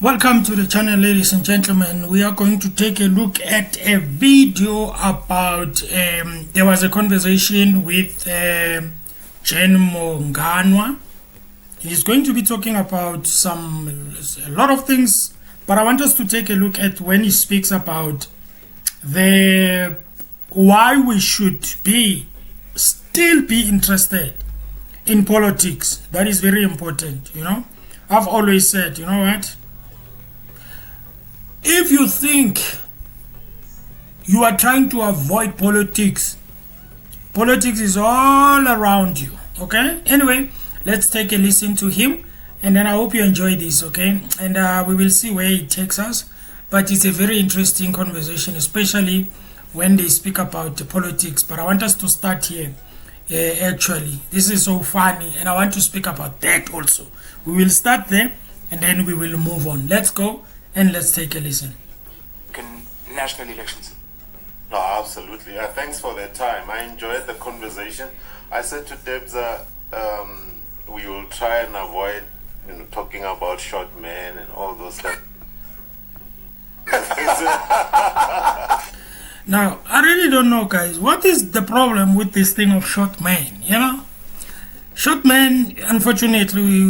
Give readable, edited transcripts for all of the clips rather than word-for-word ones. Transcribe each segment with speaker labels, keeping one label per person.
Speaker 1: Welcome to the channel, ladies and gentlemen. We are going to take a look at a video about there was a conversation with Jen Monganwa. He's going to be talking about a lot of things, but I want us to take a look at when he speaks about why we should still be interested in politics. That is very important. I've always said, you know what, if you think you are trying to avoid politics is all around you. Okay, anyway, let's take a listen to him, and then I hope you enjoy this. Okay, and we will see where it takes us, but it's a very interesting conversation, especially when they speak about the politics. But I want us to start here. Actually, this is so funny, and I want to speak about that also. We will start there and then we will move on. Let's go and let's take a listen.
Speaker 2: National elections.
Speaker 3: No, absolutely. Thanks for that time. I enjoyed the conversation. I said to Debza, we will try and avoid talking about short men and all those stuff.
Speaker 1: Now, I really don't know, guys. What is the problem with this thing of short men? Short men, unfortunately,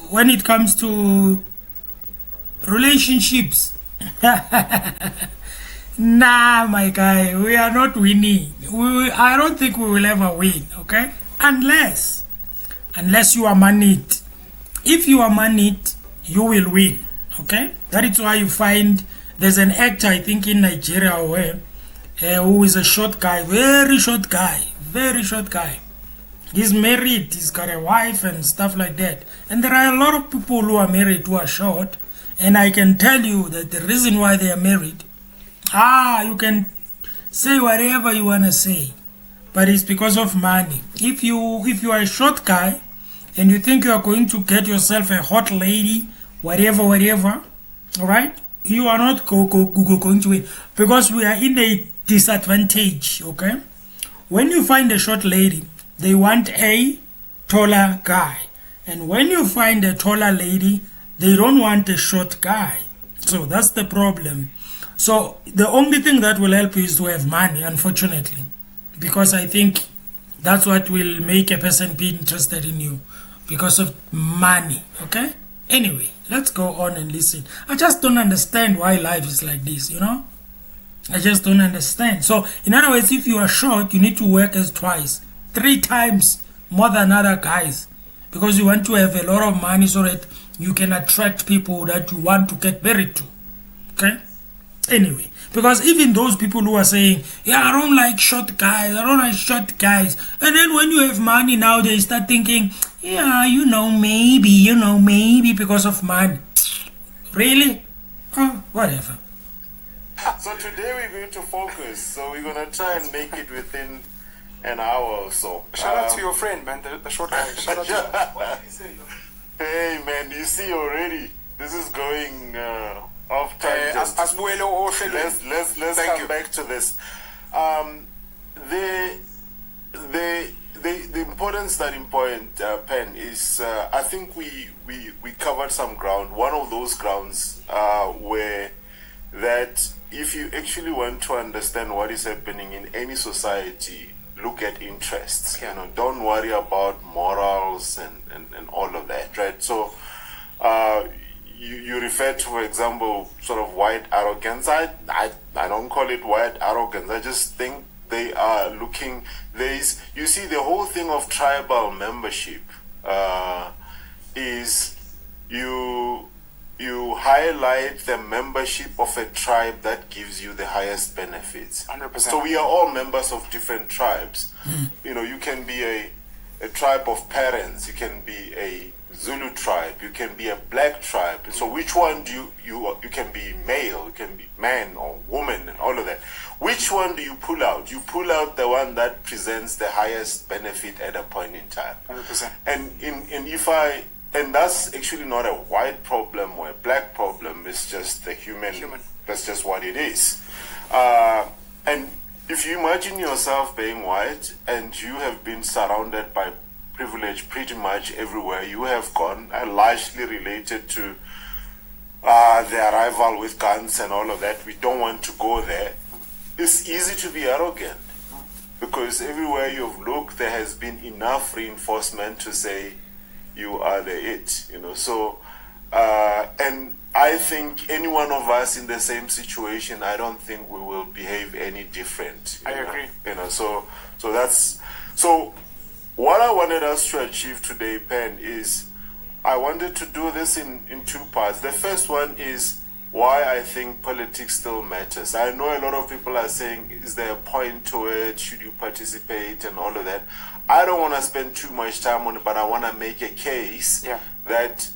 Speaker 1: when it comes to relationships, nah, my guy, we are not winning. I don't think we will ever win, okay? Unless you are moneyed. If you are moneyed, you will win, okay? That is why you find there's an actor, I think in Nigeria, who is a short guy, very short guy. He's married, he's got a wife and stuff like that. And there are a lot of people who are married who are short. And I can tell you that the reason why they are married, you can say whatever you want to say, but it's because of money. If you are a short guy and you think you are going to get yourself a hot lady, whatever, all right, you are not going to win, because we are in a disadvantage, okay? When you find a short lady, they want a taller guy. And when you find a taller lady, they don't want a short guy. So that's the problem. So the only thing that will help you is to have money, unfortunately, because I think that's what will make a person be interested in you, because of money. Okay, anyway, let's go on and listen. I just don't understand why life is like this. I just don't understand. So in other words, if you are short, you need to work as twice, 3 times more than other guys, because you want to have a lot of money so that you can attract people that you want to get married to. Okay? Anyway, because even those people who are saying, I don't like short guys, and then when you have money now, they start thinking, maybe because of money. Really? Whatever.
Speaker 3: So today we're going to focus. So we're going to try and make it within an hour or so.
Speaker 2: Shout out to your friend, man, the short guy. Shout out to what did he say?
Speaker 3: Hey man, you see already, this is going off tangent. Let's come back to this. The importance that important, Pen, is I think we covered some ground. One of those grounds were that if you actually want to understand what is happening in any society, look at interests. Don't worry about morals and all of that, right? So you refer to, for example, sort of white arrogance. I don't call it white arrogance. I just think they are looking. You see, the whole thing of tribal membership is you highlight the membership of a tribe that gives you the highest benefits.
Speaker 2: 100%.
Speaker 3: So we are all members of different tribes. You can be a tribe of parents, you can be a Zulu tribe, you can be a black tribe. So which one do you can be male, you can be man or woman and all of that. Which one do you pull out? You pull out the one that presents the highest benefit at a point in time.
Speaker 2: 100%.
Speaker 3: And that's actually not a white problem or a black problem. It's just the human. That's just what it is. And if you imagine yourself being white and you have been surrounded by privilege pretty much everywhere you have gone, largely related to the arrival with guns and all of that. We don't want to go there. It's easy to be arrogant because everywhere you've looked, there has been enough reinforcement to say you are the it, So, and I think any one of us in the same situation, I don't think we will behave any different.
Speaker 2: I agree.
Speaker 3: So what I wanted us to achieve today, Pen, is I wanted to do this in two parts. The first one is why I think politics still matters. I know a lot of people are saying, is there a point to it? Should you participate and all of that? I don't want to spend too much time on it, but I want to make a case that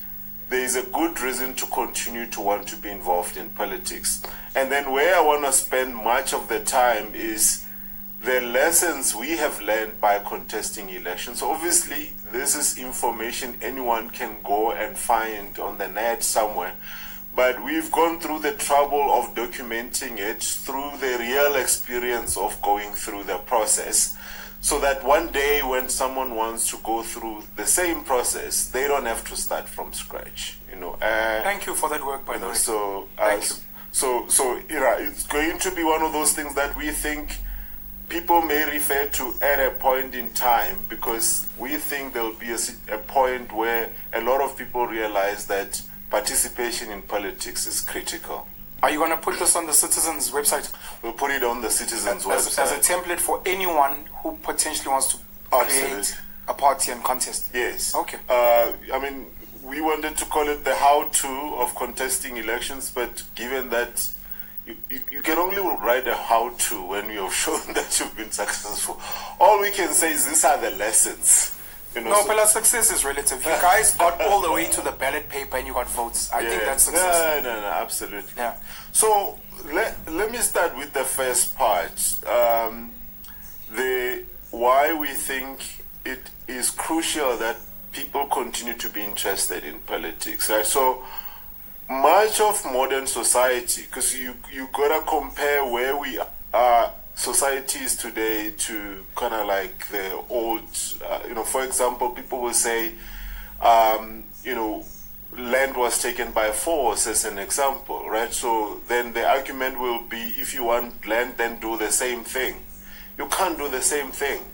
Speaker 3: there is a good reason to continue to want to be involved in politics. And then where I want to spend much of the time is the lessons we have learned by contesting elections. Obviously, this is information anyone can go and find on the net somewhere. But we've gone through the trouble of documenting it through the real experience of going through the process, so that one day when someone wants to go through the same process, they don't have to start from scratch.
Speaker 2: Thank you for that work, by the way.
Speaker 3: So,
Speaker 2: Thank you.
Speaker 3: So it's going to be one of those things that we think people may refer to at a point in time, because we think there will be a point where a lot of people realize that participation in politics is critical.
Speaker 2: Are you going to put this on the Citizens website?
Speaker 3: We'll put it on the Citizens website.
Speaker 2: As a template for anyone who potentially wants to create a party and contest?
Speaker 3: Yes.
Speaker 2: Okay.
Speaker 3: We wanted to call it the how-to of contesting elections, but given that you can only write a how-to when you have shown that you've been successful. All we can say is these are the lessons.
Speaker 2: But success is relative. You guys got all the way to the ballot paper and you got votes. I think that's success.
Speaker 3: No, absolutely.
Speaker 2: Yeah.
Speaker 3: So let me start with the first part. Why we think it is crucial that people continue to be interested in politics. Right? So much of modern society, because you gotta compare where we are. Societies today to kind of like the old, for example, people will say, land was taken by force as an example, right? So then the argument will be, if you want land, then do the same thing. You can't do the same thing,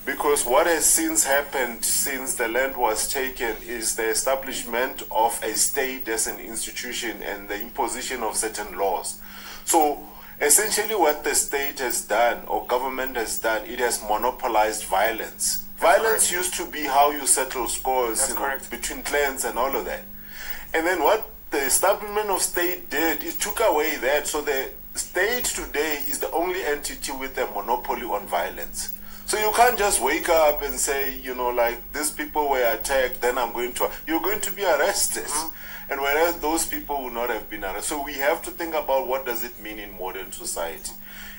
Speaker 3: because what has since happened since the land was taken is the establishment of a state as an institution and the imposition of certain laws. So essentially what the state has done, or government has done, it has monopolized violence. Violence used to be how you settle scores between clans and all of that. And then what the establishment of state did, it took away that. So the state today is the only entity with a monopoly on violence. So you can't just wake up and say, these people were attacked, then you're going to be arrested. And whereas those people would not have been arrested. So we have to think about what does it mean in modern society.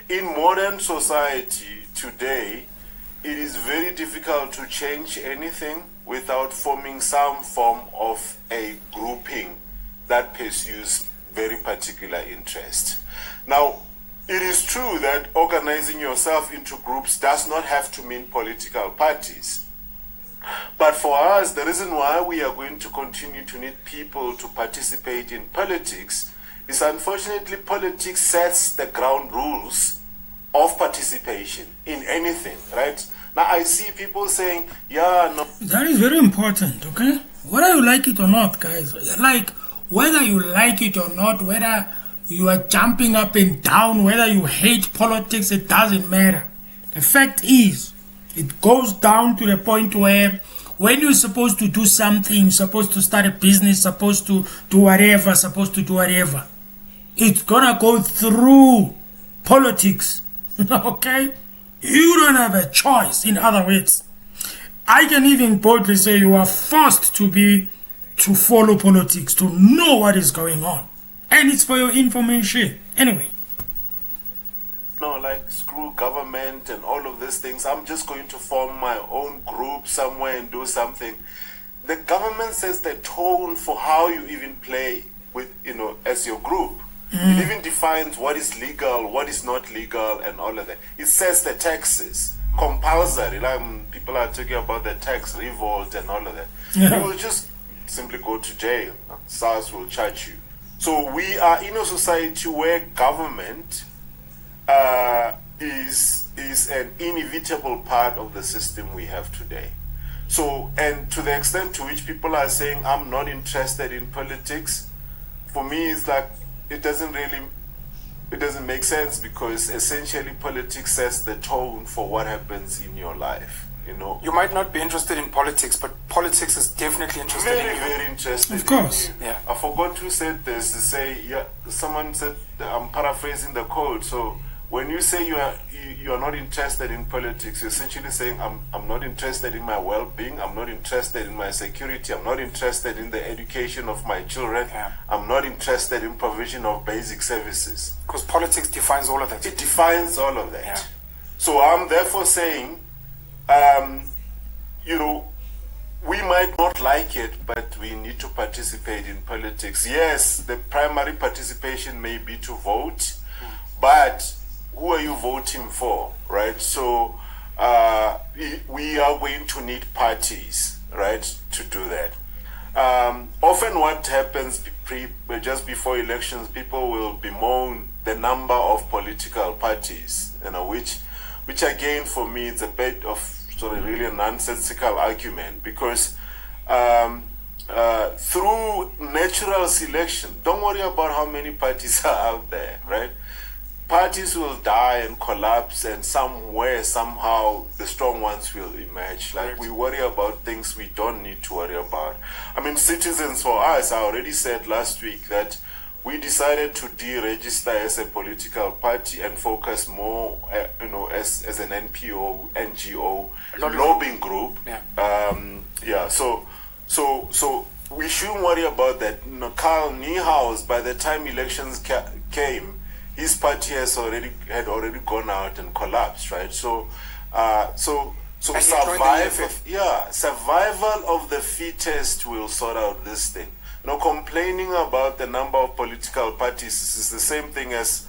Speaker 3: In modern society today, it is very difficult to change anything without forming some form of a grouping that pursues very particular interest. Now, it is true that organizing yourself into groups does not have to mean political parties. But for us, the reason why we are going to continue to need people to participate in politics is, unfortunately, politics sets the ground rules of participation in anything, right? Now, I see people saying,
Speaker 1: That is very important, okay? Whether you like it or not, guys. Whether you like it or not, whether you are jumping up and down, whether you hate politics, it doesn't matter. The fact is, it goes down to the point where when you're supposed to do something, you're supposed to start a business, supposed to do whatever, it's gonna go through politics. Okay? You don't have a choice, in other words. I can even boldly say you are forced to follow politics, to know what is going on. And it's for your information. Anyway.
Speaker 3: Screw government and all of these things. I'm just going to form my own group somewhere and do something. The government sets the tone for how you even play with, as your group. It even defines what is legal, what is not legal, and all of that. It sets the taxes, compulsory. People are talking about the tax revolt and all of that. You will just simply go to jail. SARS will charge you. So we are in a society where government is an inevitable part of the system we have today. So, and to the extent to which people are saying, I'm not interested in politics, for me, it's like, it doesn't make sense, because essentially politics sets the tone for what happens in your life. You know,
Speaker 2: You might not be interested in politics, but politics is definitely interested
Speaker 3: very,
Speaker 2: in you.
Speaker 3: very interested.
Speaker 1: Of course.
Speaker 3: In you.
Speaker 2: Yeah.
Speaker 3: I forgot who said this. To say, yeah, someone said, I'm paraphrasing the quote. So when you say you are not interested in politics, you're essentially saying, I'm not interested in my well-being. I'm not interested in my security. I'm not interested in the education of my children.
Speaker 2: Yeah.
Speaker 3: I'm not interested in provision of basic services.
Speaker 2: Because politics defines all of that.
Speaker 3: It defines all of that.
Speaker 2: Yeah.
Speaker 3: So I'm therefore saying, you know, we might not like it, but we need to participate in politics. Yes, the primary participation may be to vote, but who are you voting for, right? So we are going to need parties, right, to do that. Often what happens just before elections, people will bemoan the number of political parties, you know, which again, for me, it's a bit of sort of really a nonsensical argument, because through natural selection, don't worry about how many parties are out there, right? Parties will die and collapse, and somewhere, somehow, the strong ones will emerge. Like, we worry about things we don't need to worry about. I mean, Citizens for Us, I already said last week that we decided to deregister as a political party and focus more, you know, as an NPO, NGO, lobbying group.
Speaker 2: Yeah.
Speaker 3: So we shouldn't worry about that. You know, Carl Niehaus, by the time elections came, his party had already gone out and collapsed, right? So survival of the fittest will sort out this thing. You know, complaining about the number of political parties is the same thing as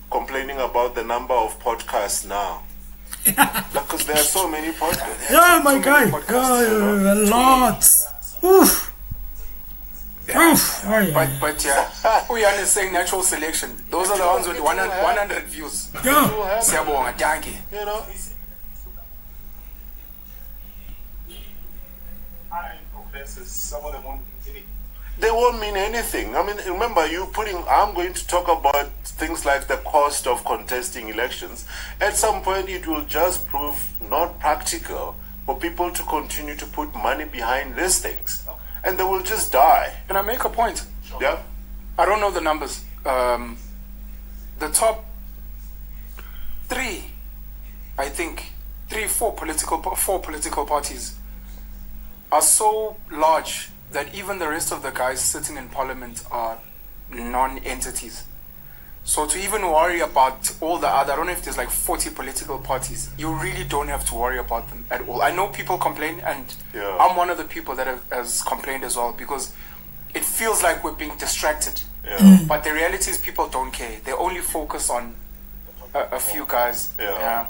Speaker 3: complaining about the number of podcasts now. Because there are so many podcasts.
Speaker 1: Yeah, my guy. A lot. Oof. Oof. Oh, yeah.
Speaker 2: But yeah, Uyane is saying natural selection. Those are the ones with 100 views.
Speaker 1: Yeah.
Speaker 2: Siyabonga, thank you.
Speaker 3: You know, they won't mean anything. I mean, remember, I'm going to talk about things like the cost of contesting elections. At some point, it will just prove not practical for people to continue to put money behind these things. And they will just die.
Speaker 2: Can I make a point?
Speaker 3: Yeah?
Speaker 2: I don't know the numbers. The top three, I think, four political parties are so large that even the rest of the guys sitting in parliament are non-entities. So to even worry about all the other, I don't know if there's like 40 political parties, you really don't have to worry about them at all. I know people complain, and
Speaker 3: Yeah.
Speaker 2: I'm one of the people that has complained as well, because it feels like we're being distracted.
Speaker 3: Yeah.
Speaker 2: But the reality is people don't care. They only focus on a few guys.
Speaker 3: Yeah.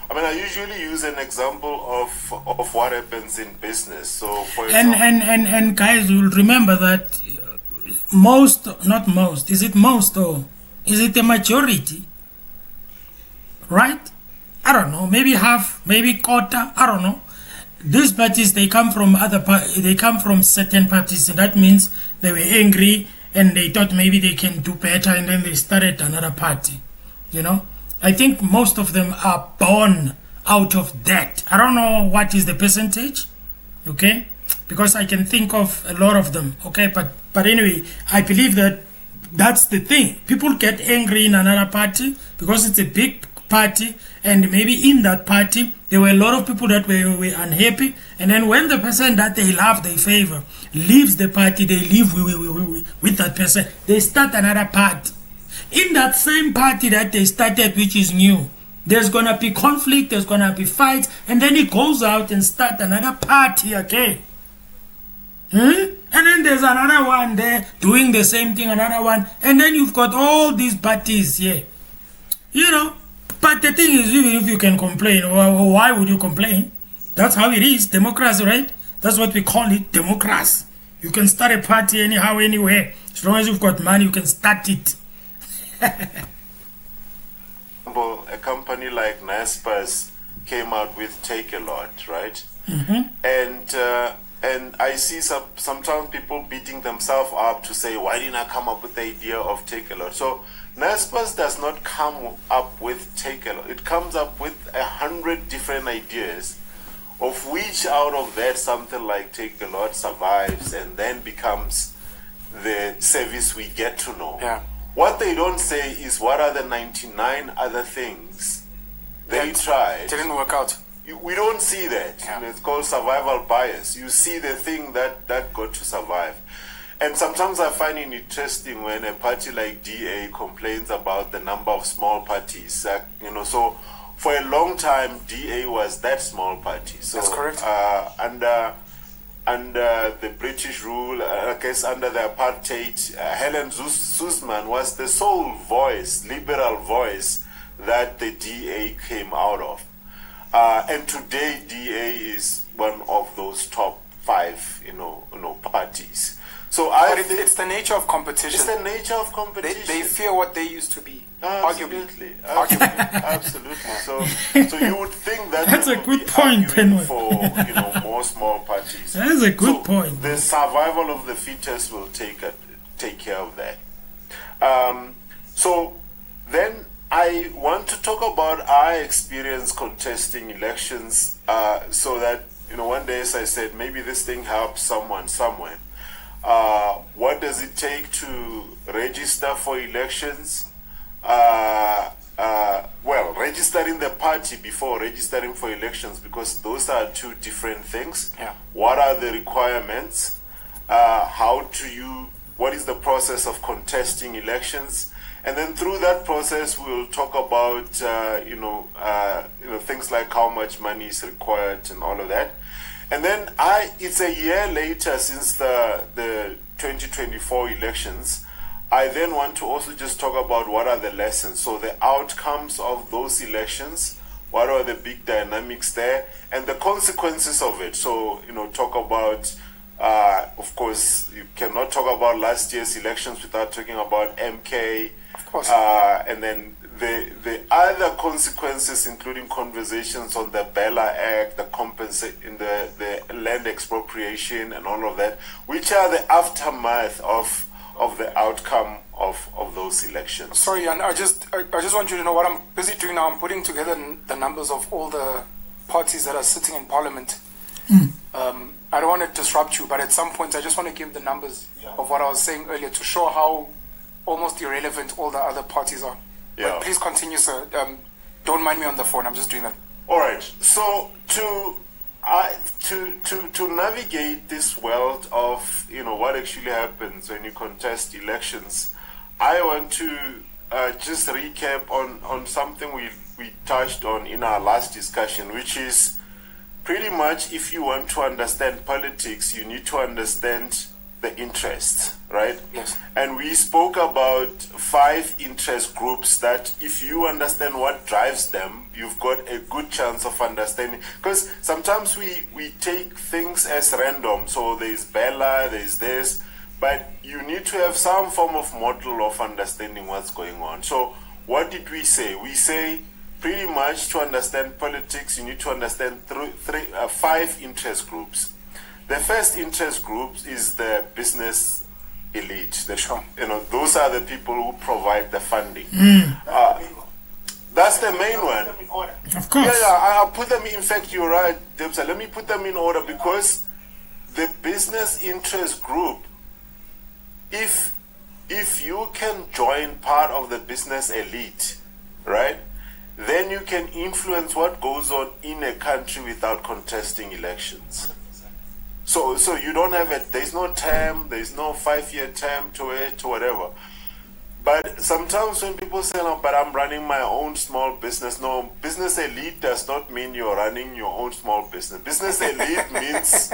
Speaker 3: I mean, I usually use an example of what happens in business. So, for example,
Speaker 1: And guys, you'll remember that most, not most, is it most or is it the majority? Right? I don't know, maybe half, maybe quarter, I don't know. These parties, they come from they come from certain parties, and that means they were angry and they thought maybe they can do better, and then they started another party. You know, I think most of them are born out of that. I don't know what is the percentage, okay, because I can think of a lot of them, okay, but anyway, I believe that that's the thing. People get angry in another party because it's a big party, and maybe in that party there were a lot of people that were unhappy, and then when the person that they love, they favor, leaves the party, they leave with that person, they start another party. In that same party that they started, which is new, there's gonna be conflict, there's gonna be fights, and then he goes out and start another party again. And then there's another one there doing the same thing, another one, and then you've got all these parties here. You know, but the thing is, even if you can complain, why would you complain? That's how it is, democracy, right? That's what we call it, democracy. You can start a party anyhow, anywhere. As long as you've got money, you can start it.
Speaker 3: A company like Naspers came out with Take a Lot, right? And I see sometimes people beating themselves up to say, why didn't I come up with the idea of Take a Lot? So Naspers does not come up with Take a Lot. It comes up with 100 different ideas, of which out of that something like Take a Lot survives and then becomes the service we get to know.
Speaker 2: Yeah.
Speaker 3: What they don't say is what are the 99 other things they tried.
Speaker 2: Didn't work out.
Speaker 3: We don't see that.
Speaker 2: Yeah.
Speaker 3: It's called survival bias. You see the thing that got to survive. And sometimes I find it interesting when a party like DA complains about the number of small parties. So for a long time, DA was that small party. So,
Speaker 2: that's correct.
Speaker 3: Under the British rule, I guess under the apartheid, Helen Suzman was the sole voice, liberal voice, that the DA came out of. And today, DA is one of those top 5, parties. So I think
Speaker 2: it's the nature of competition.
Speaker 3: It's the nature of competition.
Speaker 2: They fear what they used to be.
Speaker 3: Absolutely. Absolutely. So you would think that
Speaker 1: that's a good point,
Speaker 3: for more small parties.
Speaker 1: That is a good point.
Speaker 3: The survival of the fittest will take care of that. So then I want to talk about our experience contesting elections, so that one day, as I said, maybe this thing helps someone somewhere. What does it take to register for elections? Registering the party before registering for elections, because those are 2 different things.
Speaker 2: Yeah.
Speaker 3: What are the requirements? What is the process of contesting elections? And then through that process, we'll talk about, things like how much money is required and all of that. And then it's a year later since the 2024 elections. I then want to also just talk about what are the lessons. So the outcomes of those elections, what are the big dynamics there, and the consequences of it. So, talk about, of course, you cannot talk about last year's elections without talking about MK.
Speaker 2: Of course.
Speaker 3: And then the other consequences, including conversations on the Bella Act, the land expropriation and all of that, which are the aftermath of the outcome of those elections.
Speaker 2: Sorry, and I just want you to know what I'm busy doing now. I'm putting together the numbers of all the parties that are sitting in Parliament. I don't want to disrupt you, but at some point I just want to give the numbers of what I was saying earlier to show how almost irrelevant all the other parties are.
Speaker 3: Yeah.
Speaker 2: But please continue, sir. Don't mind me on the phone. I'm just doing that.
Speaker 3: All right. So to navigate this world of what actually happens when you contest elections, I want to just recap on something we touched on in our last discussion, which is pretty much if you want to understand politics, you need to understand the interests, right?
Speaker 2: Yes.
Speaker 3: And we spoke about 5 interest groups that if you understand what drives them, you've got a good chance of understanding. Because sometimes we take things as random. So there's Bella, there's this, but you need to have some form of model of understanding what's going on. So what did we say? We say pretty much to understand politics, you need to understand 5 interest groups. The first interest group is the business elite. Those are the people who provide the funding. That's the main one.
Speaker 1: Of course.
Speaker 3: I'll put them. In fact, you're right, Debsa. Let me put them in order, because the business interest group, if you can join part of the business elite, right, then you can influence what goes on in a country without contesting elections. So you don't have there's no term, there's no 5-year term to it, or whatever. But sometimes when people say, no, but I'm running my own small business. No, business elite does not mean you're running your own small business. Business elite means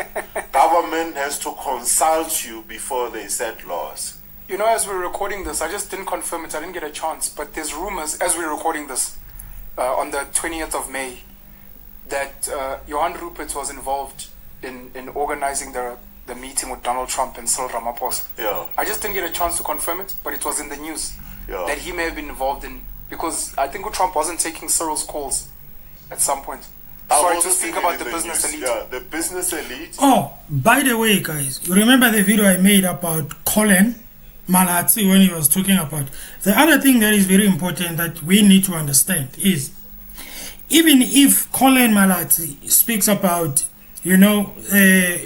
Speaker 3: government has to consult you before they set laws.
Speaker 2: As we're recording this, I just didn't confirm it. I didn't get a chance. But there's rumors, as we're recording this, on the 20th of May, that Johan Rupert was involved in organizing the the meeting with Donald Trump and Cyril Ramaphosa.
Speaker 3: Yeah.
Speaker 2: I just didn't get a chance to confirm it, but it was in the news that he may have been involved in, because I think Trump wasn't taking Cyril's calls at some point. Sorry to speak about the business elite.
Speaker 3: Yeah, the business elite.
Speaker 1: Oh, by the way, guys, you remember the video I made about Colin Malatsi when he was talking about the other thing that is very important that we need to understand is, even if Colin Malatsi speaks about, you know,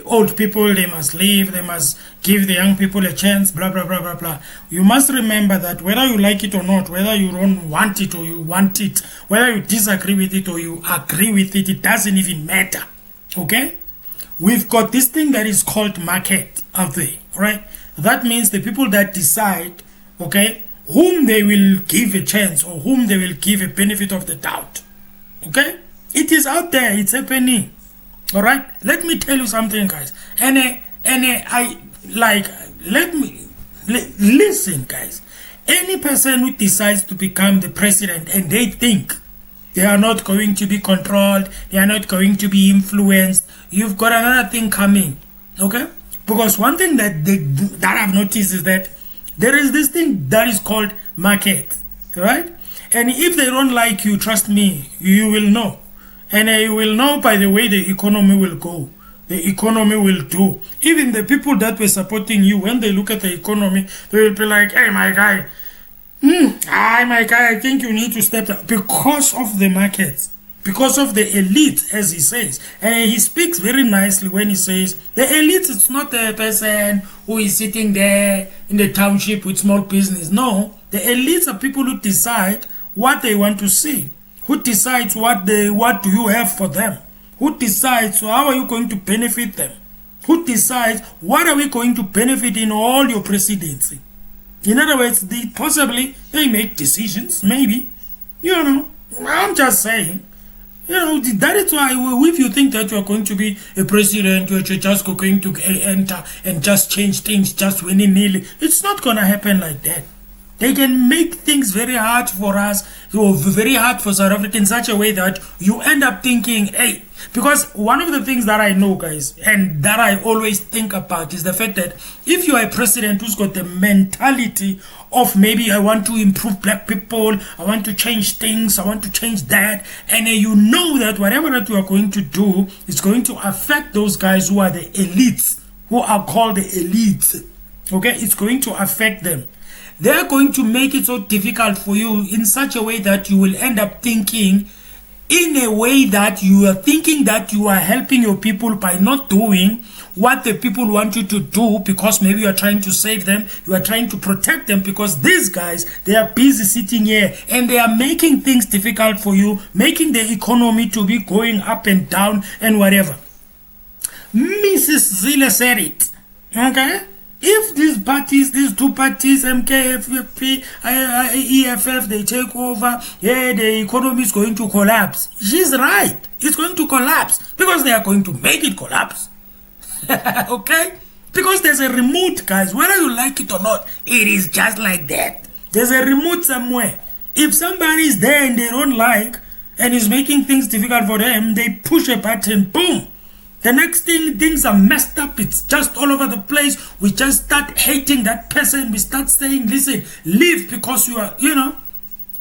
Speaker 1: old people, they must leave, they must give the young people a chance, blah, blah, blah, blah, blah. You must remember that whether you like it or not, whether you don't want it or you want it, whether you disagree with it or you agree with it, it doesn't even matter, okay? We've got this thing that is called market out there, right? That means the people that decide, okay, whom they will give a chance or whom they will give a benefit of the doubt, okay? It is out there, it's happening. All right, let me tell you something, guys. Listen, guys. Any person who decides to become the president and they think they are not going to be controlled, they are not going to be influenced, you've got another thing coming, okay? Because one thing that I've noticed is that there is this thing that is called market, right? And if they don't like you, trust me, you will know. And you will know by the way the economy will go. The economy will do. Even the people that were supporting you, when they look at the economy, they will be like, hey, my guy, I think you need to step down. Because of the markets. Because of the elite, as he says. And he speaks very nicely when he says, the elite is not the person who is sitting there in the township with small business. No, the elites are people who decide what they want to see. Who decides what do you have for them? Who decides how are you going to benefit them? Who decides what are we going to benefit in all your presidency? In other words, possibly they make decisions, maybe. You know, I'm just saying. You know, that is why if you think that you are going to be a president, you're just going to enter and just change things just willy-nilly, it's not going to happen like that. They can make things very hard for us, or very hard for South Africa in such a way that you end up thinking, hey, because one of the things that I know, guys, and that I always think about is the fact that if you are a president who's got the mentality of maybe I want to improve black people, I want to change things, I want to change that, and you know that whatever that you are going to do is going to affect those guys who are the elites, who are called the elites, okay? It's going to affect them. They're going to make it so difficult for you in such a way that you will end up thinking in a way that you are thinking that you are helping your people by not doing what the people want you to do, because maybe you are trying to save them, you are trying to protect them, because these guys, they are busy sitting here and they are making things difficult for you, making the economy to be going up and down and whatever. Mrs. Zille said it, okay? If these parties, these two parties, MK, FFP, EFF, they take over, yeah, the economy is going to collapse. She's right. It's going to collapse because they are going to make it collapse. Okay? Because there's a remote, guys. Whether you like it or not, it is just like that. There's a remote somewhere. If somebody is there and they don't like and is making things difficult for them, they push a button, boom. The next thing, things are messed up. It's just all over the place. We just start hating that person. We start saying, listen, leave because you are, you know.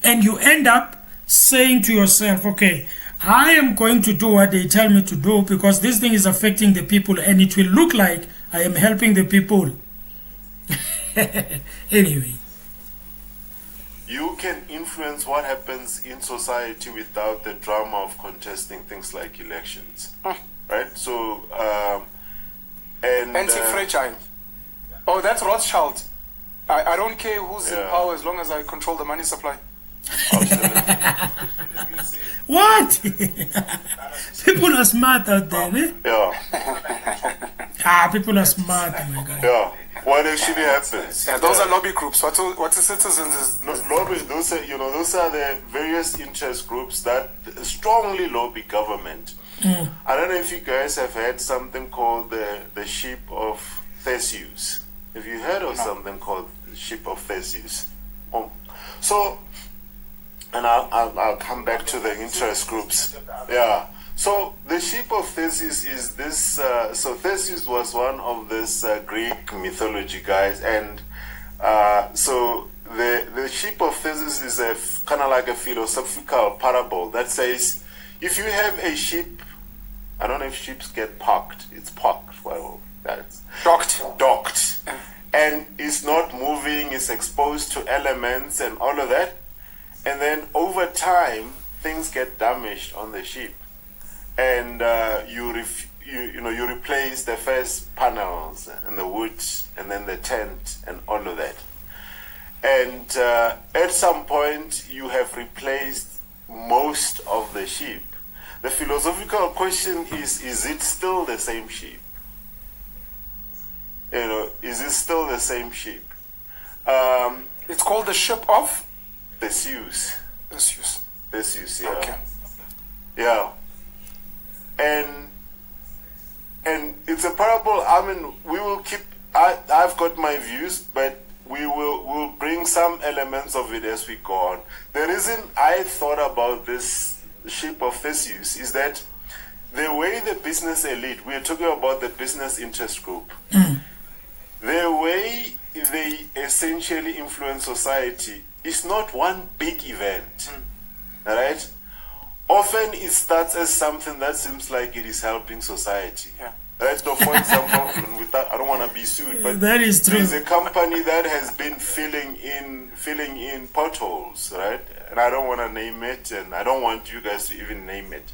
Speaker 1: And you end up saying to yourself, okay, I am going to do what they tell me to do because this thing is affecting the people and it will look like I am helping the people. Anyway.
Speaker 3: You can influence what happens in society without the drama of contesting things like elections. Right? So,
Speaker 2: anti-fragile. Oh, that's Rothschild. I don't care who's in power as long as I control the money supply.
Speaker 1: What? People are smart out there, eh?
Speaker 3: Yeah.
Speaker 1: People are smart, my guy.
Speaker 3: Yeah. What actually happens?
Speaker 2: Yeah, those are lobby groups. What the citizens is
Speaker 3: lobby. Those are, those are the various interest groups that strongly lobby government. I don't know if you guys have heard something called the ship of Theseus. Have you heard of something called the ship of Theseus? So, and I'll come back to the interest groups. Yeah. So the ship of Theseus is this. So Theseus was one of this Greek mythology guys, and so the ship of Theseus is a kind of like a philosophical parable that says, if you have a ship, I don't know if ships get parked. It's parked. Well, that's docked, and it's not moving. It's exposed to elements and all of that, and then over time things get damaged on the ship. And you replace the first panels and the wood and then the tent and all of that. And at some point you have replaced most of the ship. The philosophical question is it still the same ship? Is it still the same ship?
Speaker 2: It's called the ship of
Speaker 3: Theseus.
Speaker 2: Theseus,
Speaker 3: yeah.
Speaker 2: Okay.
Speaker 3: Yeah. And it's a parable. I mean, we will keep. I've got my views, but we'll bring some elements of it as we go on. The reason I thought about this ship of Theseus is that the way the business elite, we are talking about the business interest group, the way they essentially influence society is not one big event, right? Often it starts as something that seems like it is helping society.
Speaker 2: Yeah.
Speaker 3: Right? So for example, I don't want to be sued, but
Speaker 1: that is true.
Speaker 3: there's a company that has been filling in potholes, right? And I don't want to name it, and I don't want you guys to even name it.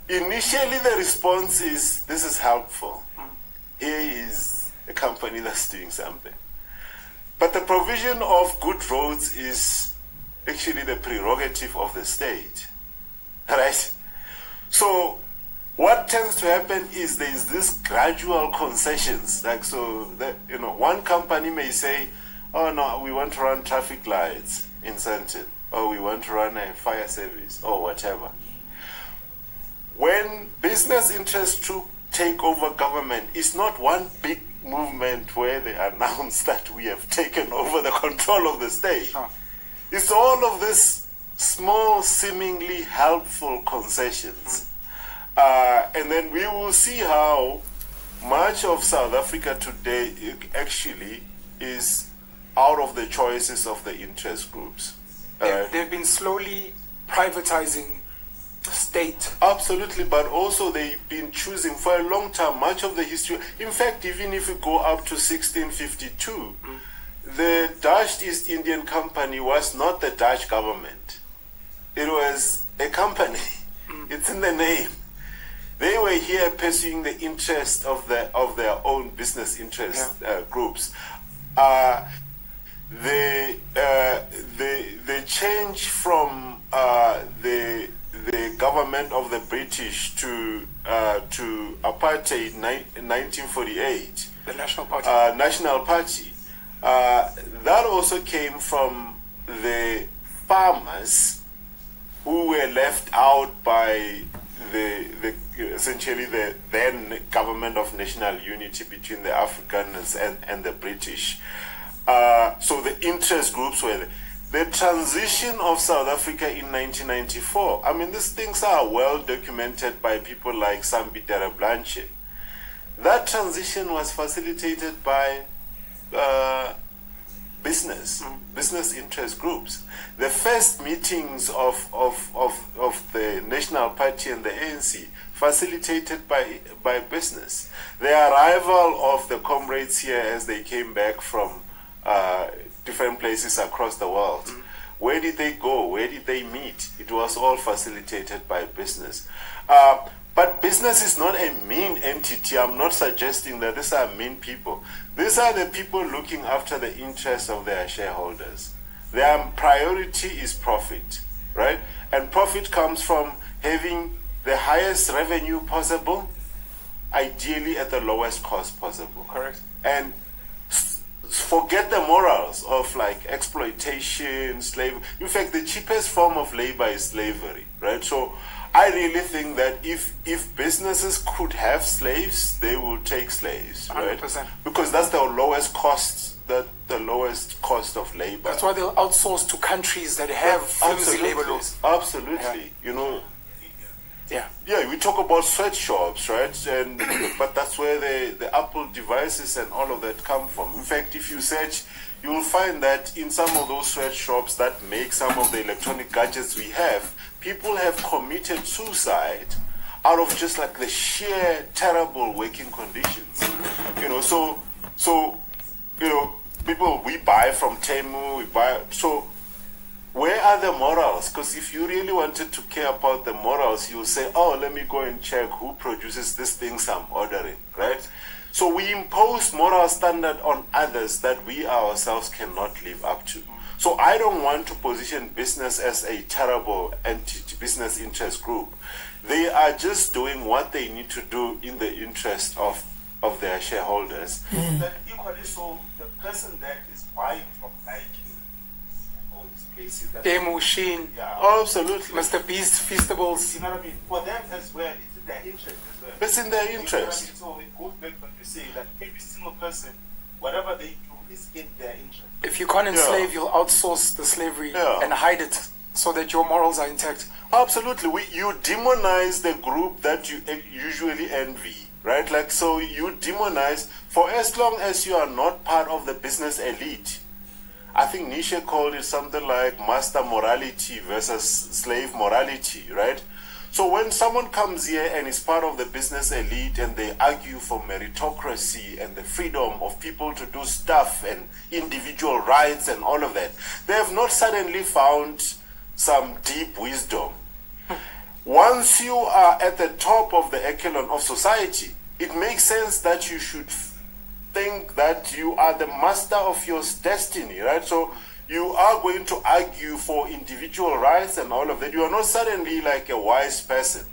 Speaker 3: Initially, the response is, this is helpful. Here is a company that's doing something. But the provision of good roads is actually the prerogative of the state, right? So what tends to happen is there is this gradual concessions. Like, so that, one company may say, oh no, we want to run traffic lights in Sandton, or we want to run a fire service, or whatever. When business interests take over government, it's not one big movement where they announce that we have taken over the control of the state. It's all of this small, seemingly helpful concessions. And then we will see how much of South Africa today actually is out of the choices of the interest groups.
Speaker 2: They've been slowly privatizing state.
Speaker 3: Absolutely, but also they've been choosing for a long time, much of the history. In fact, even if we go up to 1652, the Dutch East Indian Company was not the Dutch government. It was a company. It's in the name. They were here pursuing the interest of their own business interest groups. The change from the government of the British to apartheid in 1948,
Speaker 2: the National Party.
Speaker 3: That also came from the farmers who were left out by essentially the then government of national unity between the Africans and the British. So the interest groups were there. The transition of South Africa in 1994, I mean, these things are well documented by people like Sambi Tereblanche. That transition was facilitated by business interest groups. The first meetings of the National Party and the ANC facilitated by business. The arrival of the comrades here as they came back from different places across the world. Where did they go? Where did they meet? It was all facilitated by business. But business is not a mean entity. I'm not suggesting that these are mean people. These are the people looking after the interests of their shareholders. Their priority is profit, right? And profit comes from having the highest revenue possible, ideally at the lowest cost possible.
Speaker 2: Correct.
Speaker 3: And forget the morals of like exploitation, slavery. In fact, the cheapest form of labor is slavery, right? So I really think that if businesses could have slaves, they will take slaves, right?
Speaker 2: 100%.
Speaker 3: Because that's the lowest cost the lowest cost of labor.
Speaker 2: That's why they'll outsource to countries that have flimsy labor laws.
Speaker 3: Absolutely. You know, we talk about sweatshops, right? And but that's where the Apple devices and all of that come from. In fact, if you search, you will find that in some of those sweatshops that make some of the electronic gadgets we have, people have committed suicide out of just like the sheer terrible working conditions. You know, so you know, people, we buy from Temu, so where are the morals? Because if you really wanted to care about the morals, you'll say, oh, let me go and check who produces these things I'm ordering, right? So we impose moral standard on others that we ourselves cannot live up to. So I don't want to position business as a terrible anti-business interest group. They are just doing what they need to do in the interest of their shareholders.
Speaker 4: That equally so, the person that is buying from Nike, all these places, that
Speaker 2: Machine,
Speaker 3: Absolutely.
Speaker 2: Mr. Beast, Feastables.
Speaker 4: you know what I mean? For them as well, it's in their interest as well.
Speaker 3: It's in their
Speaker 4: You know what I
Speaker 3: interest.
Speaker 4: mean? So it goes back when you say that every single person, whatever they do is in their interest.
Speaker 2: If you can't enslave, you'll outsource the slavery
Speaker 3: Yeah.
Speaker 2: and hide it so that your morals are intact.
Speaker 3: Absolutely. You demonize the group that you usually envy, right? Like, so you demonize for as long as you are not part of the business elite. I think Nietzsche called it something like master morality versus slave morality, right? So when someone comes here and is part of the business elite and they argue for meritocracy and the freedom of people to do stuff and individual rights and all of that, they have not suddenly found some deep wisdom. Once you are at the top of the echelon of society, it makes sense that you should think that you are the master of your destiny, right? So you are going to argue for individual rights and all of that. You are not suddenly like a wise person.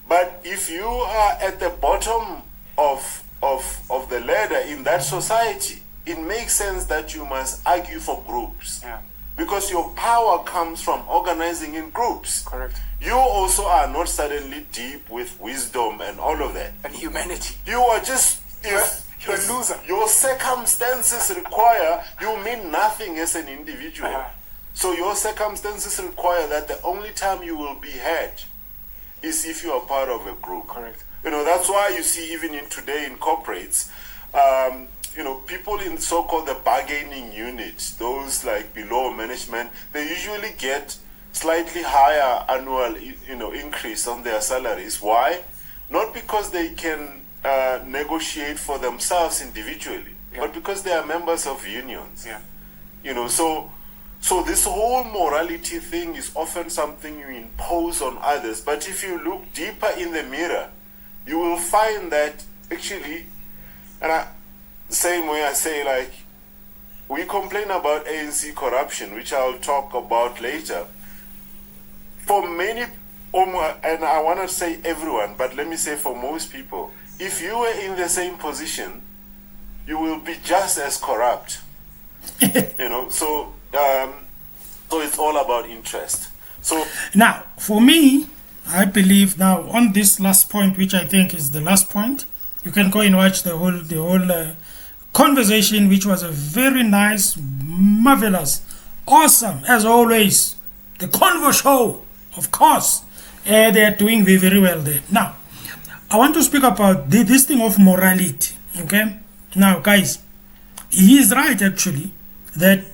Speaker 3: But if you are at the bottom of the ladder in that society, it makes sense that you must argue for groups.
Speaker 2: Yeah.
Speaker 3: Because your power comes from organizing in groups.
Speaker 2: Correct.
Speaker 3: You also are not suddenly deep with wisdom and all of that.
Speaker 2: And humanity.
Speaker 3: You are just...
Speaker 2: You're a loser.
Speaker 3: Your circumstances require, you mean nothing as an individual. So your circumstances require that the only time you will be heard is if you are part of a group.
Speaker 2: Correct.
Speaker 3: You know, that's why you see even in today in corporates, you know, people in so-called the bargaining unit, those like below management, they usually get slightly higher annual, you know, increase on their salaries. Why? Not because they can negotiate for themselves individually, but because they are members of unions. You know, so this whole morality thing is often something you impose on others. But if you look deeper in the mirror, you will find that actually, and same way I say, like, we complain about ANC corruption, which I'll talk about later. For many, and I want to say everyone, but let me say for most people, if you were in the same position, you will be just as corrupt. You know, so it's all about interest. So
Speaker 1: now, for me, I believe now on this last point, which I think is the last point, you can go and watch the whole conversation, which was a very nice, marvelous, awesome, as always. The Konvo Show, of course, they are doing very, very well there. Now, I want to speak about this thing of morality, okay? Now, guys, he is right, actually, that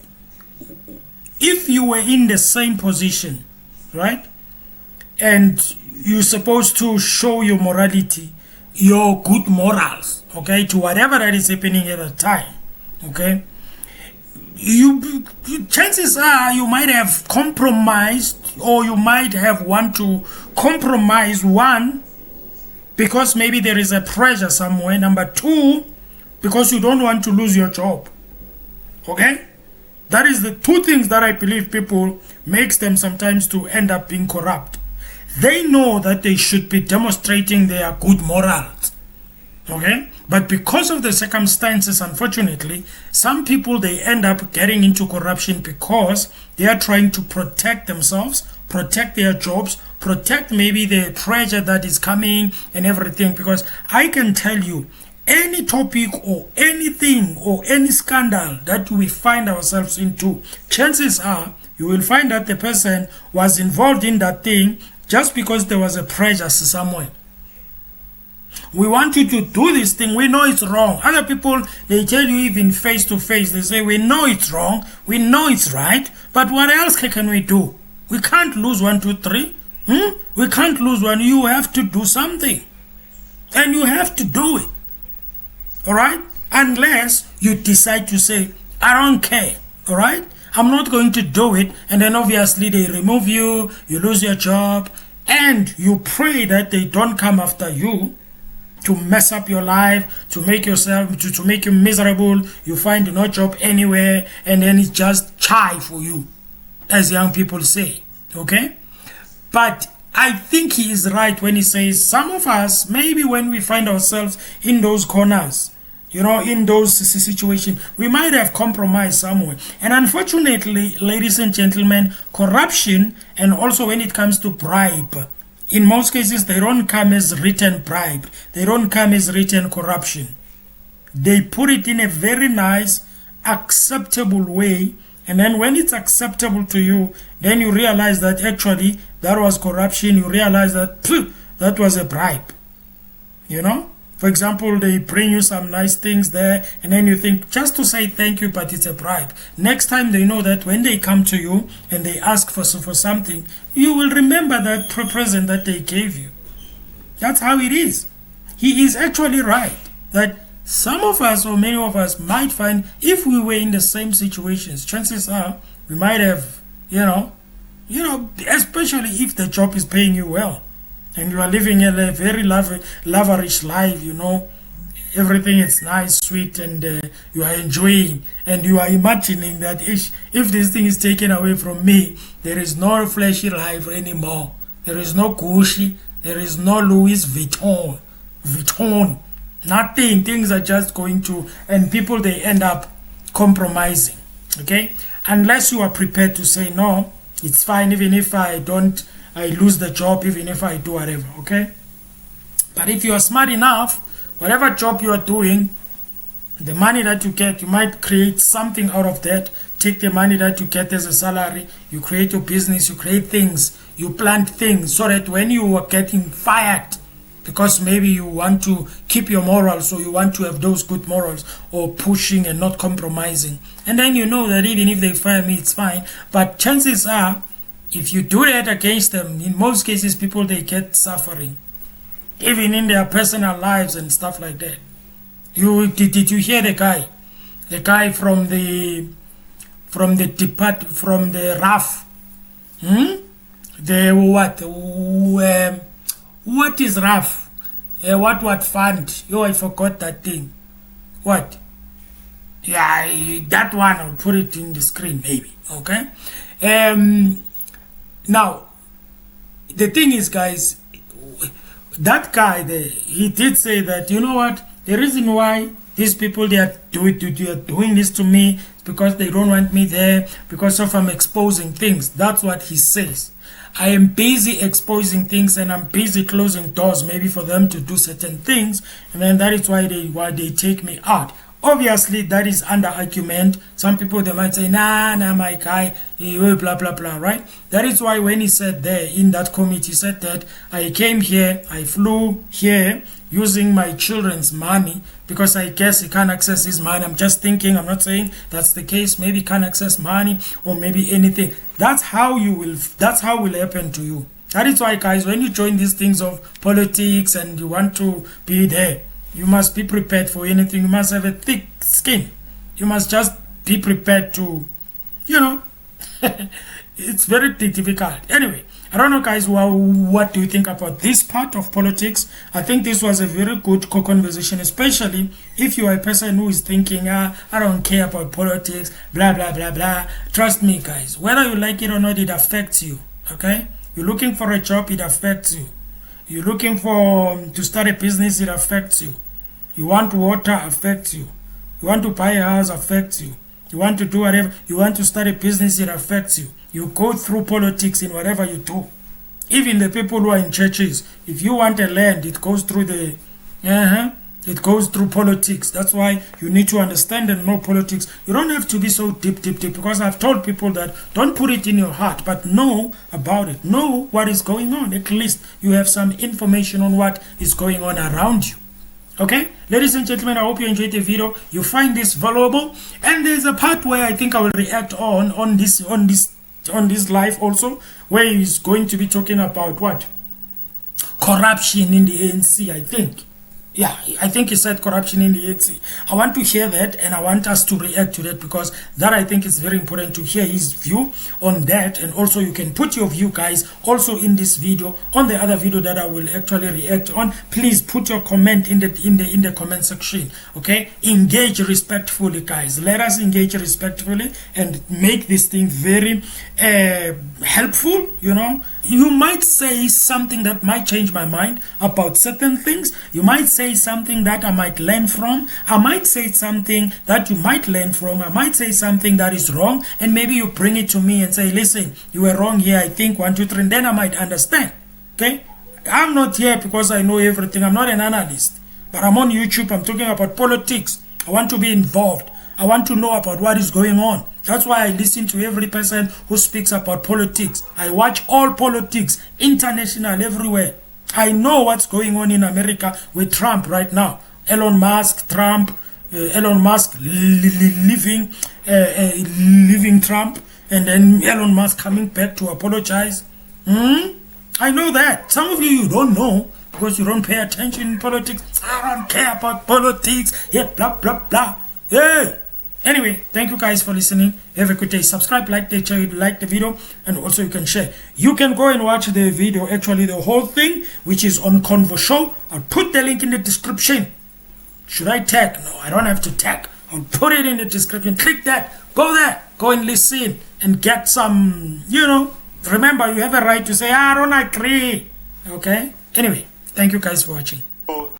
Speaker 1: if you were in the same position, right, and you're supposed to show your morality, your good morals, okay, to whatever that is happening at the time, okay, chances are you might have compromised, or you might have want to compromise, one, because maybe there is a pressure somewhere. Number two, because you don't want to lose your job. Okay? That is the two things that I believe people makes them sometimes to end up being corrupt. They know that they should be demonstrating their good morals. Okay? But because of the circumstances, unfortunately, some people, they end up getting into corruption because they are trying to protect themselves, protect their jobs, protect maybe the pressure that is coming and everything. Because I can tell you, any topic or anything or any scandal that we find ourselves into, chances are you will find that the person was involved in that thing just because there was a prejudice somewhere. We want you to do this thing. We know it's wrong. Other people, they tell you even face to face. They say, we know it's wrong. We know it's right. But what else can we do? We can't lose 1, 2, 3. We can't lose one. You have to do something. And you have to do it. All right? Unless you decide to say, I don't care. All right? I'm not going to do it. And then obviously they remove you. You lose your job. And you pray that they don't come after you to mess up your life, to make yourself, to make you miserable. You find no job anywhere, and then it's just chai for you, as young people say. Okay? But I think he is right when he says some of us, maybe when we find ourselves in those corners, in those situations, we might have compromised somewhere. And unfortunately, ladies and gentlemen, corruption, and also when it comes to bribe, in most cases, they don't come as written bribe. They don't come as written corruption. They put it in a very nice, acceptable way. And then when it's acceptable to you, then you realize that actually that was corruption. You realize that that was a bribe. For example, they bring you some nice things there, and then you think just to say thank you, but it's a bribe. Next time they know that when they come to you and they ask for something, you will remember that present that they gave you. That's how it is. He is actually right that some of us or many of us might find, if we were in the same situations, chances are we might have, especially if the job is paying you well. And you are living a very lavish life, everything is nice, sweet, and you are enjoying, and you are imagining that if this thing is taken away from me, there is no flashy life anymore. There is no Gucci, there is no Louis Vuitton, nothing. Things are just going to, and people, they end up compromising, okay? Unless you are prepared to say, no, it's fine, even if I lose the job, even if I do whatever, okay? But if you are smart enough, whatever job you are doing, the money that you get, you might create something out of that. Take the money that you get as a salary, you create your business, you create things, you plant things, so that when you are getting fired, because maybe you want to keep your morals, so you want to have those good morals, or pushing and not compromising. And then you know that even if they fire me, it's fine. But chances are, if you do that against them, in most cases, people, they get suffering, even in their personal lives and stuff like that. Did you hear the guy from the RAF? What is RAF? What fund? I forgot that thing. What? Yeah, that one. I'll put it in the screen, maybe. Okay. Now, the thing is, guys, that guy there, he did say that, you know what, the reason why these people, they are doing this to me is because they don't want me there, because of I'm exposing things. That's what he says. I am busy exposing things, and I'm busy closing doors, maybe for them to do certain things, and then that is why they take me out. Obviously, that is under argument. Some people, they might say, nah, my guy, blah, blah, blah, right? That is why when he said there in that committee, he said that I came here, I flew here using my children's money, because I guess he can't access his money. I'm just thinking, I'm not saying that's the case. Maybe he can't access money, or maybe anything. That's how will happen to you. That is why, guys, when you join these things of politics and you want to be there, you must be prepared for anything. You must have a thick skin. You must just be prepared to, it's very difficult. Anyway, I don't know, guys, what do you think about this part of politics? I think this was a very good conversation, especially if you are a person who is thinking, I don't care about politics, blah, blah, blah, blah. Trust me, guys, whether you like it or not, it affects you, okay? You're looking for a job, it affects you. You're looking to start a business, it affects you. You want water, affects you. You want to buy a house, affects you. You want to do whatever. You want to start a business, it affects you. You go through politics in whatever you do. Even the people who are in churches, if you want a land, it goes through It goes through politics. That's why you need to understand and know politics. You don't have to be so deep, because I've told people that don't put it in your heart, but know about it. Know what is going on. At least you have some information on what is going on around you. Okay, ladies and gentlemen, I hope you enjoyed the video. You find this valuable, and there's a part where I think I will react on this live also, where he's going to be talking about what? Corruption in the ANC, I think. Yeah, I think he said corruption in the ANC. I want to hear that, and I want us to react to that, because that I think is very important to hear his view on that. And also you can put your view, guys, also in this video, on the other video that I will actually react on. Please put your comment in the comment section. Okay, engage respectfully, guys. Let us engage respectfully and make this thing very helpful. You know, you might say something that might change my mind about certain things. You might say something that I might learn from. I might say something that you might learn from. I might say something that is wrong, and maybe you bring it to me and say, listen, you were wrong here, I think 1, 2, 3, and then I might understand. Okay, I'm not here because I know everything. I'm not an analyst, but I'm on YouTube. I'm talking about politics. I want to be involved. I want to know about what is going on. That's why I listen to every person who speaks about politics. I watch all politics, international, everywhere. I know what's going on in America with Trump right now. Elon Musk, Trump, Elon Musk leaving Trump, and then Elon Musk coming back to apologize. I know that. Some of you don't know because you don't pay attention in politics. I don't care about politics. Yeah, blah, blah, blah. Hey. Anyway, thank you guys for listening. Have a good day. Subscribe, like the video, and also you can share. You can go and watch the video, actually the whole thing, which is on Konvo Show. I'll put the link in the description. Should I tag? No, I don't have to tag. I'll put it in the description. Click that. Go there. Go and listen and get some, you know. Remember, you have a right to say, I don't agree. Okay? Anyway, thank you guys for watching.